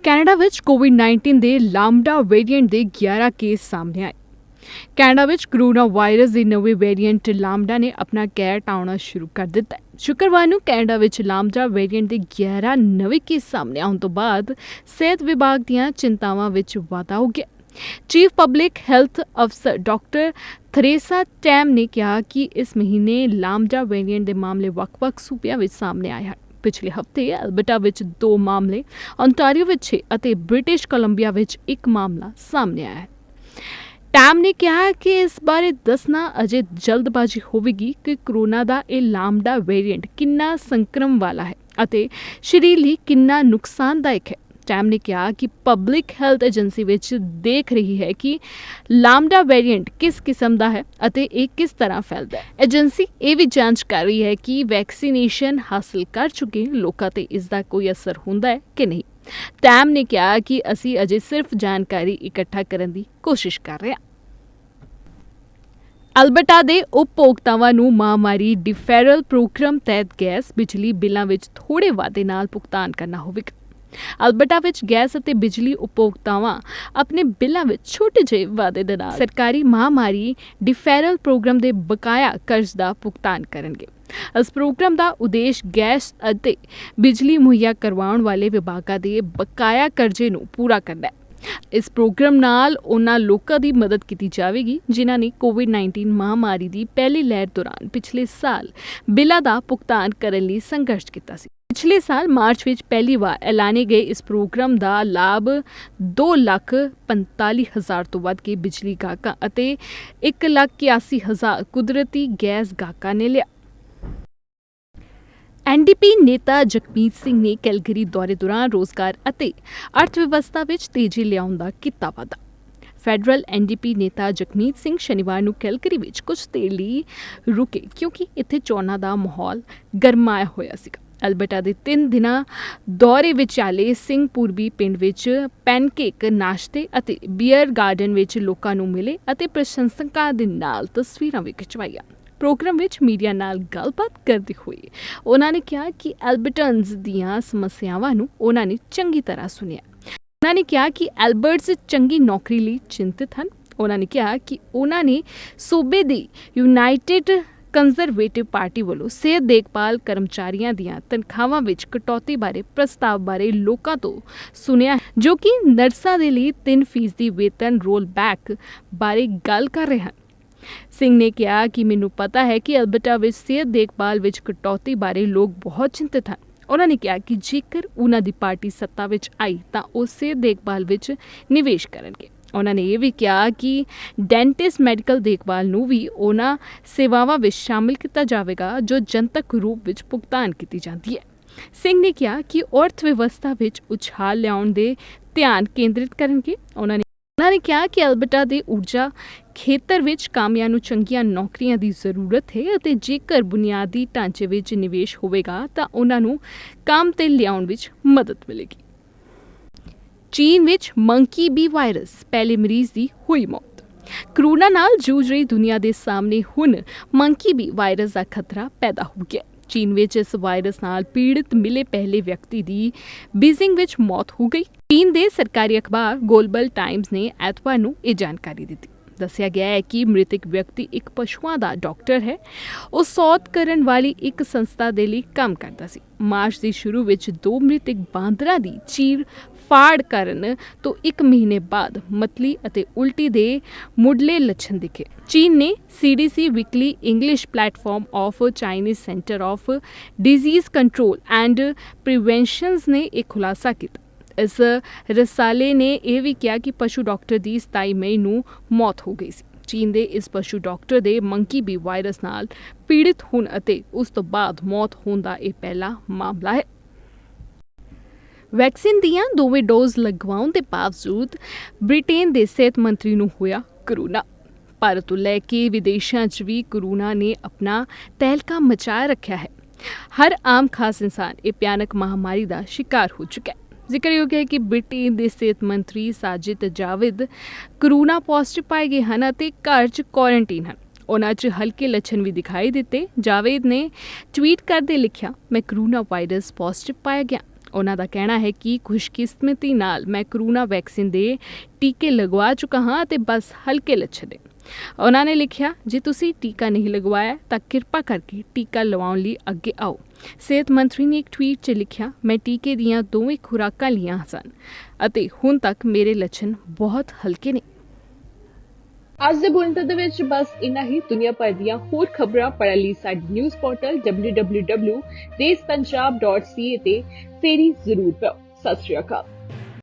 Canada ਵਿੱਚ ਕੋਵਿਡ-19 ਦੇ ਲਾਂਬਡਾ variant ਦੇ 11 ਕੇਸ ਸਾਹਮਣੇ ਆਏ। ਕੈਨੇਡਾ ਵਿੱਚ ਕੋਰੋਨਾ ਵਾਇਰਸ ਦੇ ਨਵੇਂ ਵੇਰੀਐਂਟ ਲਾਂਬਡਾ ਨੇ ਆਪਣਾ ਕਹਿਰ ਢਾਉਣਾ ਸ਼ੁਰੂ ਕਰ ਦਿੱਤਾ ਹੈ। ਸ਼ੁੱਕਰਵਾਰ ਨੂੰ ਕੈਨੇਡਾ ਵਿੱਚ ਲਾਂਬਡਾ ਵੇਰੀਐਂਟ ਦੇ 11 ਨਵੇਂ ਕੇਸ ਸਾਹਮਣੇ ਆਉਣ ਤੋਂ ਬਾਅਦ ਸਿਹਤ ਵਿਭਾਗ ਦੀਆਂ ਚਿੰਤਾਵਾਂ ਵਿੱਚ ਵਾਧਾ ਹੋ ਗਿਆ। ਚੀਫ ਪਬਲਿਕ ਹੈਲਥ ਅਫਸਰ ਡਾਕਟਰ ਥਰੇਸਾ ਟੈਮ ਨੇ ਕਿਹਾ ਕਿ ਇਸ ਮਹੀਨੇ ਲਾਂਬਡਾ ਵੇਰੀਐਂਟ ਦੇ ਮਾਮਲੇ ਵੱਖ-ਵੱਖ ਸੂਬਿਆਂ ਵਿੱਚ ਸਾਹਮਣੇ ਆਏ ਹਨ। ਪਿਛਲੇ ਹਫ਼ਤੇ ਐਲਬਰਟਾ ਵਿੱਚ 2 ਮਾਮਲੇ, ਓਨਟਾਰੀਓ ਵਿੱਚ 6 ਅਤੇ ਬ੍ਰਿਟਿਸ਼ ਕੋਲੰਬੀਆ ਵਿੱਚ 1 ਮਾਮਲਾ ਸਾਹਮਣੇ ਆਇਆ ਹੈ। ਟੈਮ ਨੇ ਕਿਹਾ ਕਿ ਇਸ ਬਾਰੇ ਦੱਸਣਾ ਅਜੇ ਜਲਦਬਾਜ਼ੀ ਹੋਵੇਗੀ ਕਿ ਕੋਰੋਨਾ ਦਾ ਇਹ ਲਾਂਬਡਾ ਵੇਰੀਐਂਟ ਕਿੰਨਾ ਸੰਕਰਮਣ ਵਾਲਾ ਹੈ ਅਤੇ ਸਰੀਰ ਲਈ ਕਿੰਨਾ ਨੁਕਸਾਨਦਾਇਕ ਹੈ। ਟੈਮ ਨੇ ਕਿਹਾ ਕਿ ਪਬਲਿਕ ਹੈਲਥ ਏਜੰਸੀ ਵਿੱਚ ਦੇਖ ਰਹੀ ਹੈ ਕਿ ਲਾਂਬਡਾ ਵੇਰੀਐਂਟ ਕਿਸ ਕਿਸਮ ਦਾ ਹੈ ਅਤੇ ਇਹ ਕਿਸ ਤਰ੍ਹਾਂ ਫੈਲਦਾ ਹੈ। ਏਜੰਸੀ ਇਹ ਵੀ ਜਾਂਚ ਕਰ ਰਹੀ ਹੈ ਕਿ ਵੈਕਸੀਨੇਸ਼ਨ ਹਾਸਲ ਕਰ ਚੁੱਕੇ ਲੋਕਾਂ ਤੇ ਇਸ ਦਾ ਕੋਈ ਅਸਰ ਹੁੰਦਾ ਹੈ ਕਿ ਨਹੀਂ। ਟੈਮ ਨੇ ਕਿਹਾ ਕਿ ਅਸੀਂ ਅਜੇ ਸਿਰਫ ਜਾਣਕਾਰੀ ਇਕੱਠਾ ਕਰਨ ਦੀ ਕੋਸ਼ਿਸ਼ ਕਰ ਰਹੇ ਹਾਂ। ਅਲਬਰਟਾ ਦੇ ਉਪਭੋਗਤਾਵਾਂ ਨੂੰ ਮਹਾਮਾਰੀ ਡਿਫੈਰਲ ਪ੍ਰੋਗਰਾਮ ਤਹਿਤ ਗੈਸ ਬਿਜਲੀ ਬਿੱਲਾਂ ਵਿੱਚ ਥੋੜੇ ਵਾਧੇ ਨਾਲ ਭੁਗਤਾਨ ਕਰਨਾ ਹੋਵੇਗਾ। ਅਲਬਰਟਾ ਵਿੱਚ ਗੈਸ ਅਤੇ ਬਿਜਲੀ ਉਪਭੋਗਤਾਵਾਂ ਆਪਣੇ ਬਿੱਲਾਂ ਵਿੱਚ ਛੋਟੇ ਜਿਹੇ ਵਾਧੇ ਦੇ ਨਾਲ ਸਰਕਾਰੀ ਮਹਾਮਾਰੀ ਡਿਫੈਰਲ ਪ੍ਰੋਗਰਾਮ ਦੇ ਬਕਾਇਆ ਕਰਜ਼ ਦਾ ਭੁਗਤਾਨ ਕਰਨਗੇ। ਇਸ ਪ੍ਰੋਗਰਾਮ ਦਾ ਉਦੇਸ਼ ਗੈਸ ਅਤੇ ਬਿਜਲੀ ਮੁਹੱਈਆ ਕਰਵਾਉਣ ਵਾਲੇ ਵਿਭਾਗਾਂ ਦੇ ਬਕਾਇਆ ਕਰਜ਼ੇ ਨੂੰ ਪੂਰਾ ਕਰਨਾ ਹੈ। ਇਸ ਪ੍ਰੋਗਰਾਮ ਨਾਲ ਉਹਨਾਂ ਲੋਕਾਂ ਦੀ ਮਦਦ ਕੀਤੀ ਜਾਵੇਗੀ ਜਿਨ੍ਹਾਂ ਨੇ ਕੋਵਿਡ-19 ਮਹਾਮਾਰੀ ਦੀ ਪਹਿਲੀ ਲਹਿਰ ਦੌਰਾਨ ਪਿਛਲੇ ਸਾਲ ਬਿੱਲਾਂ ਦਾ ਭੁਗਤਾਨ ਕਰਨ ਲਈ ਸੰਘਰਸ਼ ਕੀਤਾ ਸੀ। ਪਿਛਲੇ ਸਾਲ ਮਾਰਚ ਵਿੱਚ ਪਹਿਲੀ ਵਾਰ ਐਲਾਨੇ ਗਏ ਇਸ ਪ੍ਰੋਗਰਾਮ ਦਾ ਲਾਭ 2,45,000 ਤੋਂ ਵੱਧ ਕੇ ਬਿਜਲੀ ਗਾਹਕਾਂ ਅਤੇ 1,81,000 ਕੁਦਰਤੀ ਗੈਸ ਗਾਹਕਾਂ ਨੇ ਲਿਆ। ਐਨਡੀਪੀ ਨੇਤਾ ਜਗਮੀਤ ਸਿੰਘ ਨੇ ਕੈਲਗਰੀ ਦੌਰੇ ਦੌਰਾਨ ਰੋਜ਼ਗਾਰ ਅਤੇ ਅਰਥ ਵਿਵਸਥਾ ਵਿੱਚ ਤੇਜ਼ੀ ਲਿਆਉਣ ਦਾ ਕੀਤਾ ਵਾਅਦਾ। ਫੈਡਰਲ ਐਨਡੀਪੀ ਨੇਤਾ ਜਗਮੀਤ ਸਿੰਘ ਸ਼ਨੀਵਾਰ ਨੂੰ ਕੈਲਗਰੀ ਵਿੱਚ ਕੁਝ ਦੇਰ ਲਈ ਰੁਕੇ ਕਿਉਂਕਿ ਇੱਥੇ ਚੋਣਾਂ ਦਾ ਮਾਹੌਲ ਗਰਮਾਇਆ ਹੋਇਆ ਸੀਗਾ। ਅਲਬਰਟਾ ਦੇ 3 ਦਿਨਾਂ ਦੌਰੇ ਵਿਚਾਲੇ ਸਿੰਘ ਪੂਰਬੀ ਪਿੰਡ ਵਿੱਚ ਪੈਨਕੇਕ ਨਾਸ਼ਤੇ ਅਤੇ ਬੀਅਰ ਗਾਰਡਨ ਵਿੱਚ ਲੋਕਾਂ ਨੂੰ ਮਿਲੇ ਅਤੇ ਪ੍ਰਸ਼ੰਸਕਾਂ ਦੇ ਨਾਲ ਤਸਵੀਰਾਂ ਵੀ ਖਿਚਵਾਈਆਂ। ਪ੍ਰੋਗਰਾਮ ਵਿੱਚ ਮੀਡੀਆ ਨਾਲ ਗੱਲਬਾਤ ਕਰਦੇ ਹੋਏ ਉਹਨਾਂ ਨੇ ਕਿਹਾ ਕਿ ਐਲਬਰਟਨਜ਼ ਦੀਆਂ ਸਮੱਸਿਆਵਾਂ ਨੂੰ ਉਹਨਾਂ ਨੇ ਚੰਗੀ ਤਰ੍ਹਾਂ ਸੁਣਿਆ। ਉਹਨਾਂ ਨੇ ਕਿਹਾ ਕਿ ਐਲਬਰਟਸ ਚੰਗੀ ਨੌਕਰੀ ਲਈ ਚਿੰਤਤ ਹਨ। ਉਹਨਾਂ ਨੇ ਕਿਹਾ ਕਿ ਉਹਨਾਂ ਨੇ ਸੂਬੇ ਦੀ ਯੂਨਾਈਟਿਡ ਕੰਜ਼ਰਵੇਟਿਵ ਪਾਰਟੀ ਵੱਲੋਂ ਸਿਹਤ ਦੇਖਭਾਲ ਕਰਮਚਾਰੀਆਂ ਦੀਆਂ ਤਨਖਾਹਾਂ ਵਿੱਚ ਕਟੌਤੀ ਬਾਰੇ ਪ੍ਰਸਤਾਵ ਬਾਰੇ ਲੋਕਾਂ ਤੋਂ ਸੁਣਿਆ ਜੋ ਕਿ ਨਰਸਾਂ ਦੇ ਲਈ 3% ਵੇਤਨ ਰੋਲ ਬੈਕ ਬਾਰੇ ਗੱਲ ਕਰ ਰਹੇ ਹਨ। ਸਿੰਘ ਨੇ ਕਿਹਾ ਕਿ ਮੈਨੂੰ ਪਤਾ ਹੈ ਕਿ ਅਲਬਰਟਾ ਵਿੱਚ ਸਿਹਤ ਦੇਖਭਾਲ ਵਿੱਚ ਕਟੌਤੀ ਬਾਰੇ ਲੋਕ ਬਹੁਤ ਚਿੰਤਤ ਹਨ। ਉਹਨਾਂ ਨੇ ਕਿਹਾ ਕਿ ਜੇਕਰ ਉਹਨਾਂ ਦੀ ਪਾਰਟੀ ਸੱਤਾ ਵਿੱਚ ਆਈ ਤਾਂ ਉਹ ਸਿਹਤ ਦੇਖਭਾਲ ਵਿੱਚ ਨਿਵੇਸ਼ ਕਰਨਗੇ। ਉਹਨਾਂ ਨੇ ਇਹ ਵੀ ਕਿਹਾ ਕਿ ਡੈਂਟਿਸਟ ਮੈਡੀਕਲ ਦੇਖਭਾਲ ਨੂੰ ਵੀ ਉਹਨਾਂ ਸੇਵਾਵਾਂ ਵਿੱਚ ਸ਼ਾਮਿਲ ਕੀਤਾ ਜਾਵੇਗਾ ਜੋ ਜਨਤਕ ਰੂਪ ਵਿੱਚ ਭੁਗਤਾਨ ਕੀਤੀ ਜਾਂਦੀ ਹੈ। ਸਿੰਘ ਨੇ ਕਿਹਾ ਕਿ ਅਰਥ ਵਿਵਸਥਾ ਵਿੱਚ ਉਛਾਲ ਲਿਆਉਣ ਦੇ ਧਿਆਨ ਕੇਂਦਰਿਤ ਕਰਨਗੇ। ਉਹਨਾਂ ਨੇ ਕਿਹਾ ਕਿ ਅਲਬਰਟਾ ਦੇ ਊਰਜਾ ਖੇਤਰ ਵਿੱਚ ਕਾਮਿਆਂ ਨੂੰ ਚੰਗੀਆਂ ਨੌਕਰੀਆਂ ਦੀ ਜ਼ਰੂਰਤ ਹੈ ਅਤੇ ਜੇਕਰ ਬੁਨਿਆਦੀ ਢਾਂਚੇ ਵਿੱਚ ਨਿਵੇਸ਼ ਹੋਵੇਗਾ ਤਾਂ ਉਹਨਾਂ ਨੂੰ ਕੰਮ ਤੇ ਲਿਆਉਣ ਵਿੱਚ ਮਦਦ ਮਿਲੇਗੀ। ਚੀਨ ਵਿੱਚ ਮੰਕੀ ਬੀ ਵਾਇਰਸ ਪਹਿਲੇ ਮਰੀਜ਼ ਦੀ ਹੋਈ ਮੌਤ। ਕੋਰੋਨਾ ਨਾਲ ਜੂਝ ਰਹੀ ਦੁਨੀਆ ਦੇ ਸਾਹਮਣੇ ਹੁਣ ਮੰਕੀ ਬੀ ਵਾਇਰਸ ਦਾ ਖਤਰਾ ਪੈਦਾ ਹੋ ਗਿਆ। ਚੀਨ ਵਿੱਚ ਇਸ ਵਾਇਰਸ ਨਾਲ ਪੀੜਤ ਮਿਲੇ ਪਹਿਲੇ ਵਿਅਕਤੀ ਦੀ ਬੀਜਿੰਗ ਵਿੱਚ ਮੌਤ ਹੋ ਗਈ। ਚੀਨ ਦੇ ਸਰਕਾਰੀ ਅਖਬਾਰ ਗਲੋਬਲ ਟਾਈਮਜ਼ ਨੇ ਐਤਵਾਰ ਨੂੰ ਇਹ ਜਾਣਕਾਰੀ ਦਿੱਤੀ। ਦੱਸਿਆ ਗਿਆ ਹੈ ਕਿ ਮ੍ਰਿਤਕ ਵਿਅਕਤੀ ਇੱਕ ਪਸ਼ੂਆਂ ਦਾ ਡਾਕਟਰ ਹੈ। ਉਹ ਸੌਦ ਕਰਨ ਵਾਲੀ ਇੱਕ ਸੰਸਥਾ ਦੇ ਲਈ ਕੰਮ ਕਰਦਾ ਸੀ। ਮਾਰਚ ਦੇ ਸ਼ੁਰੂ ਵਿੱਚ 2 ਮ੍ਰਿਤਕ ਬਾਂਦਰਾਂ ਦੀ ਚੀਰ ਫਾੜ ਕਰਨ ਤੋਂ 1 ਮਹੀਨੇ ਬਾਅਦ ਮਤਲੀ ਅਤੇ ਉਲਟੀ ਦੇ ਮੁੱਢਲੇ ਲੱਛਣ ਦਿਖੇ। ਚੀਨ ਨੇ CDC weekly English platform of Chinese centre of disease control and preventions ਨੇ ਇਹ ਖੁਲਾਸਾ ਕੀਤਾ। ਇਸ ਰਸਾਲੇ ਨੇ ਇਹ ਵੀ ਕਿਹਾ ਕਿ ਪਸ਼ੂ ਡਾਕਟਰ ਦੀ 27 ਮਈ ਨੂੰ ਮੌਤ ਹੋ ਗਈ ਸੀ। ਚੀਨ ਦੇ ਇਸ ਪਸ਼ੂ ਡਾਕਟਰ ਦੇ ਮੰਕੀ ਬੀ ਵਾਇਰਸ ਨਾਲ ਪੀੜਿਤ ਹੋਣ ਅਤੇ ਉਸ ਤੋਂ ਬਾਅਦ ਮੌਤ ਹੋਣ ਦਾ ਇਹ ਪਹਿਲਾ ਮਾਮਲਾ ਹੈ। ਵੈਕਸੀਨ ਦੀਆਂ 2ਵੇਂ ਡੋਜ਼ ਲਗਵਾਉਣ ਦੇ ਬਾਵਜੂਦ ਬ੍ਰਿਟੇਨ ਦੇ ਸਿਹਤ ਮੰਤਰੀ ਨੂੰ ਹੋਇਆ ਕੋਰੋਨਾ। ਭਾਰਤ ਤੋਂ ਲੈ ਕੇ ਵਿਦੇਸ਼ਾਂ 'ਚ ਵੀ ਕੋਰੋਨਾ ਨੇ ਆਪਣਾ ਤਹਿਲਕਾ ਮਚਾਇਆ ਰੱਖਿਆ ਹੈ। ਹਰ ਆਮ ਖਾਸ ਇਨਸਾਨ ਇਹ ਭਿਆਨਕ ਮਹਾਮਾਰੀ ਦਾ ਸ਼ਿਕਾਰ ਹੋ ਚੁੱਕਾ ਹੈ। ਜ਼ਿਕਰਯੋਗ ਹੈ ਕਿ ਬ੍ਰਿਟੇਨ ਦੇ ਸਿਹਤ ਮੰਤਰੀ ਸਾਜਿਦ ਜਾਵਿਦ ਕੋਰੋਨਾ ਪੋਜ਼ਿਟਿਵ ਪਾਏ ਗਏ ਹਨ ਅਤੇ ਘਰ 'ਚ ਕੁਆਰੰਟੀਨ ਹਨ। ਉਹਨਾਂ 'ਚ ਹਲਕੇ ਲੱਛਣ ਵੀ ਦਿਖਾਈ ਦਿੱਤੇ। ਜਾਵੇਦ ਨੇ ਟਵੀਟ ਕਰਦੇ ਲਿਖਿਆ, ਮੈਂ ਕੋਰੋਨਾ ਵਾਇਰਸ ਪੋਜ਼ਿਟਿਵ ਪਾਇਆ ਗਿਆ। ਉਹਨਾਂ ਦਾ ਕਹਿਣਾ ਹੈ ਕਿ ਖੁਸ਼ਕਿਸਮਤੀ ਨਾਲ ਮੈਂ ਕਰੋਨਾ ਵੈਕਸੀਨ ਦੇ ਟੀਕੇ ਲਗਵਾ ਚੁੱਕਾ ਹਾਂ ਅਤੇ ਬਸ ਹਲਕੇ ਲੱਛਣ ਨੇ। ਉਹਨਾਂ ਨੇ ਲਿਖਿਆ, ਜੇ ਤੁਸੀਂ ਟੀਕਾ ਨਹੀਂ ਲਗਵਾਇਆ ਤਾਂ ਕਿਰਪਾ ਕਰਕੇ ਟੀਕਾ ਲਵਾਉਣ ਲਈ ਅੱਗੇ ਆਓ। ਸਿਹਤ ਮੰਤਰੀ ਨੇ ਇੱਕ ਟਵੀਟ 'ਚ ਲਿਖਿਆ, ਮੈਂ ਟੀਕੇ ਦੀਆਂ ਦੋਵੇਂ ਖੁਰਾਕਾਂ ਲਈਆਂ ਸਨ ਅਤੇ ਹੁਣ ਤੱਕ ਮੇਰੇ ਲੱਛਣ ਬਹੁਤ ਹਲਕੇ ਨੇ। ਅੱਜ ਦੇ ਬੁਲੇਟਿਨ ਦੇ ਵਿੱਚ ਬਸ ਇੰਨਾ ਹੀ। ਦੁਨੀਆ ਭਰ ਦੀਆਂ ਹੋਰ ਖਬਰਾਂ ਪੜ੍ਹਨ ਲਈ ਸਾਡੇ ਨਿਊਜ਼ ਪੋਰਟਲ www.despunjab.ca ਤੇ ਫੇਰੀ ਜ਼ਰੂਰ ਪਾਓ। ਸਤਿ ਸ਼੍ਰੀ ਅਕਾਲ।